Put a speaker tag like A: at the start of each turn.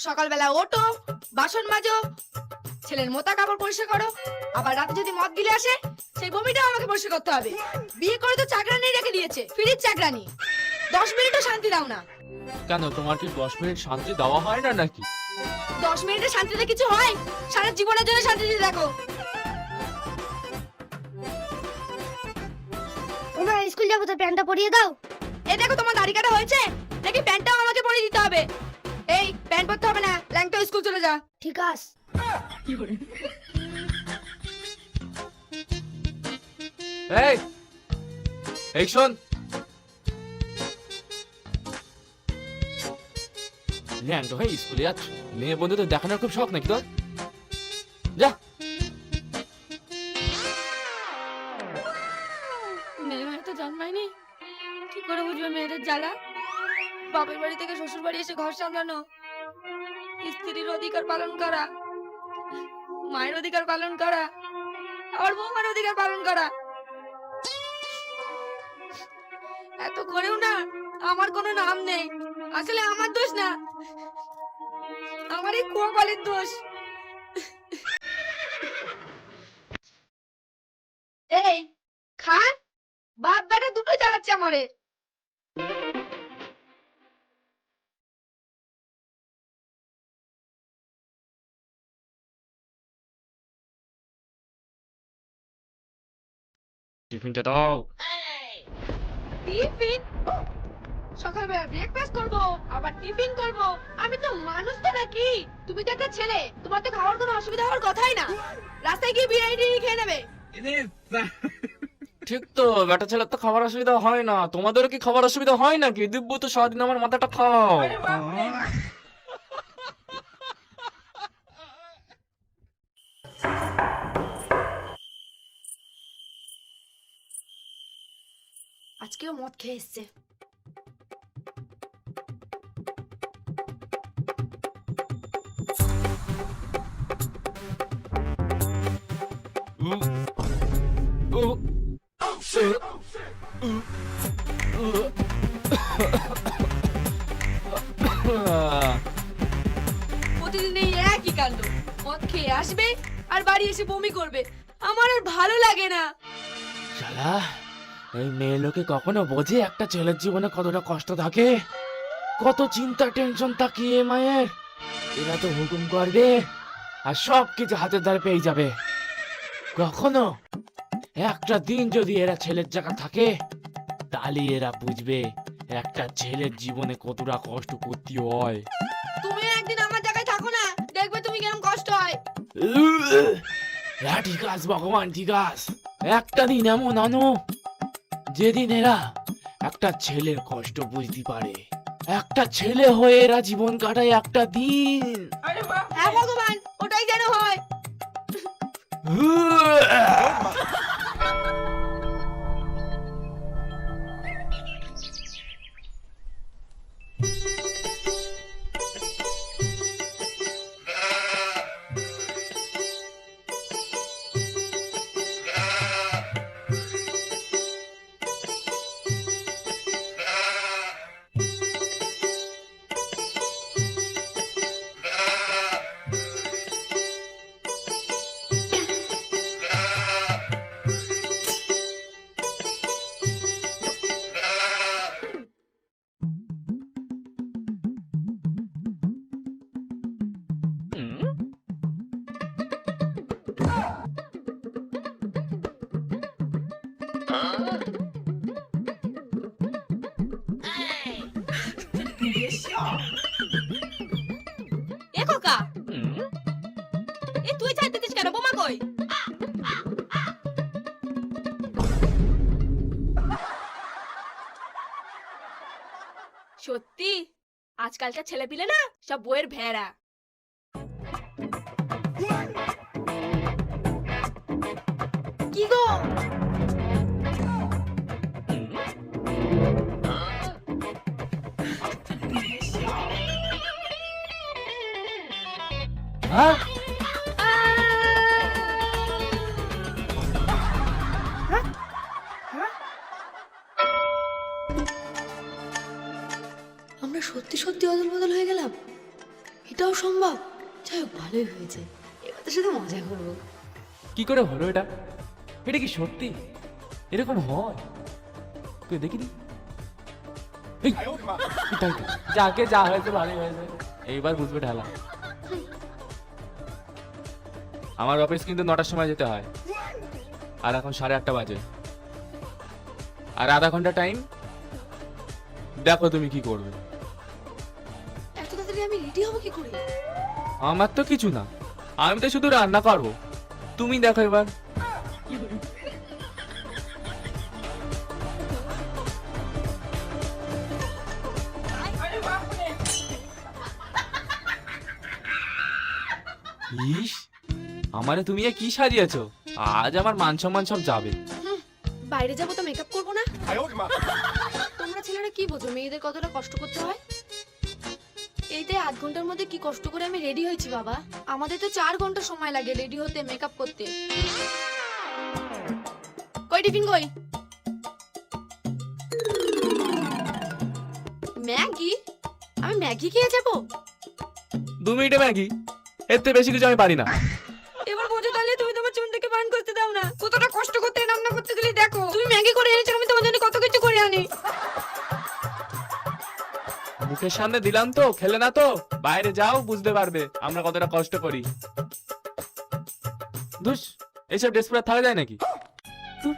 A: সকালবেলা ওঠো, বাসন মাজো, ছেলের মোতা কাপড় পরিষ্কার করো, আবার রাতে যদি মদ গিলে আসে সেই বমিটাও আমাকে পরিষ্কার করতে হবে। বিয়ে করে তো চাকরানি রেখে দিয়েছে, ফিরির চাকরানি। 10 মিনিটও শান্তি দাও না।
B: কেন, তোমার কি 10 মিনিট শান্তি দেওয়া হয় না নাকি?
A: 10 মিনিটে শান্তিতে কিছু হয়? সারা জীবনের জন্য শান্তি দিয়ে দেখো।
C: ওমা স্কুল যাবো তো প্যান্টটা পরিয়ে দাও।
A: এই দেখো তোমার দাড়ি কাটা হয়েছে, নাকি প্যান্টটাও আমাকে পরিয়ে দিতে হবে? এই প্যান্ট পরতে হবে না, ল্যাংটা স্কুল চলে যা।
C: ঠিক আছে।
B: এই এই শোন, ল্যাংটো হয়ে স্কুলে যাচ্ছ, মেয়ে বন্ধুদের দেখানোর খুব শখ নাকি তোর? যা।
A: মেয়ে হয়তো জন্মায়নি, কি করে বুঝবে মেয়েদের জ্বালা? বাপের বাড়ি থেকে শ্বশুর বাড়ি এসে ঘর সামলানো, স্ত্রীর অধিকার পালন করা, মায়ের অধিকার পালন করা, আবার বৌমার অধিকার পালন করা, এত করেও না আমার কোনো নাম নেই। আসলে আমার দোষ না, আমার এই কপালের দোষ। এই খান, বাপ বেটা দুটো জ্বালাচ্ছে আমারে।
B: টিফিনটা দাও।
A: টিফিন? সকালবেলা ব্রেকফাস্ট করবো, আবার টিফিন করবো? আমি তো মানুষ তো নাকি? তুমি তো একটা ছেলে, তোমার তো খাওয়ার কোনো অসুবিধা হওয়ার কথাই না। রাস্তায় গিয়ে বিরিয়ানি খেয়ে নেবে।
B: ঠিক তো, বেটা ছেলের তো খাবার অসুবিধা হয় না, তোমাদেরও কি খাবার অসুবিধা হয় নাকি? দিব্য তো সারাদিন আমার মাথাটা খাও।
A: আজকেও মদ খেয়ে এসছে। প্রতিদিন এই একই কাণ্ড, মদ খেয়ে আসবে আর বাড়ি এসে বমি করবে। আমার আর ভালো লাগে না।
B: শালা, এই মেয়ে লোকে কখনো বোঝে একটা ছেলের জীবনে কতটা কষ্ট থাকে, কত চিন্তা টেনশন থাকে এ মায়ের। এরা তো হুকুম করবে আর সব কিছু হাতের দ্বারে পেয়ে যাবে। কখনো একটা দিন যদি এরা ছেলের জায়গা থাকে, তাহলে এরা বুঝবে একটা ছেলের জীবনে কতটা কষ্ট করতে হয়।
A: তুমি একদিন আমার জায়গায় থাকো না, দেখবে তুমি কেমন কষ্ট হয়।
B: হ্যাঁ ঠিক আছে ভগবান, ঠিক আছে। একটা দিন এমন আনো যেদিন এরা একটা ছেলের কষ্ট বুঝতে পারে, একটা ছেলে হয়ে এরা জীবন কাটায় একটা দিন।
A: হ্যাঁ ভগবান, ওটাই যেন হয়। এ খোকা, এ তুই ছাড় দিতিস কেন? বোমা কই? সত্যি আজকালকার ছেলে পিলে না সব বইয়ের ভেড়া। কি গো,
B: হ্যাঁ
C: আমরা সত্যি সত্যি অদল বদল হয়ে গেলাম।
A: এটাও সম্ভব? যাই হোক, ভালোই হয়েছে, এবার তোর সাথে মজা করবো।
B: কি করে হলো এটা? এটা কি সত্যি এরকম হয়? তুই দেখিনি? এই, এটাই তো। যাকে যা হয়েছে ভালোই হয়েছে, এইবার বুঝবে ঢালা। আমার অফিস কিন্তু 9টার সময় যেতে হয়, আর এখন 8:30 বাজে, আর আধা ঘন্টা টাইম। দেখো তুমি কি করবে।
A: এত তাড়াতাড়ি আমি রেডি হবো কি করে?
B: আমার তো কিছু না, আমি তো শুধু রান্না করবো। তুমি দেখো এবার। ইস, আমারে তুমি এ কি সাজিয়েছো? আজ আমার মান সম্মান সব যাবে।
A: বাইরে যাবো তো মেকআপ করবো না? তোমরা ছেলেরা কি বোঝো মেয়েদের কতটা কষ্ট করতে হয়? এইতে 8 ঘন্টার মধ্যে কি কষ্ট করে আমি রেডি হয়েছি বাবা। আমাদের তো 4 ঘন্টা সময় লাগে রেডি হতে, মেকআপ করতে। কই টিফিন কই? ম্যাগি? আমি ম্যাগি খেয়ে যাবো?
B: 2 মিনিটে ম্যাগি, এর থেকে বেশি কিছু আমি পারি না।
A: এবার বোঝো তাহলে, তুমি তোমার চুন থেকে বান করতে দাও না। কতটা কষ্ট করতে রান্না করতে গেলে দেখো। তুমি ম্যাগি করে এনেছো, আমি তোমার জন্য কত কিছু করে আনি।
B: মুখের সামনে দিলাম তো, খেলে না তো। বাইরে যাও, বুঝতে পারবে আমরা কতটা কষ্ট করি। ধুস, এইসব ড্রেস পরে থাকা যায় নাকি? ধুর।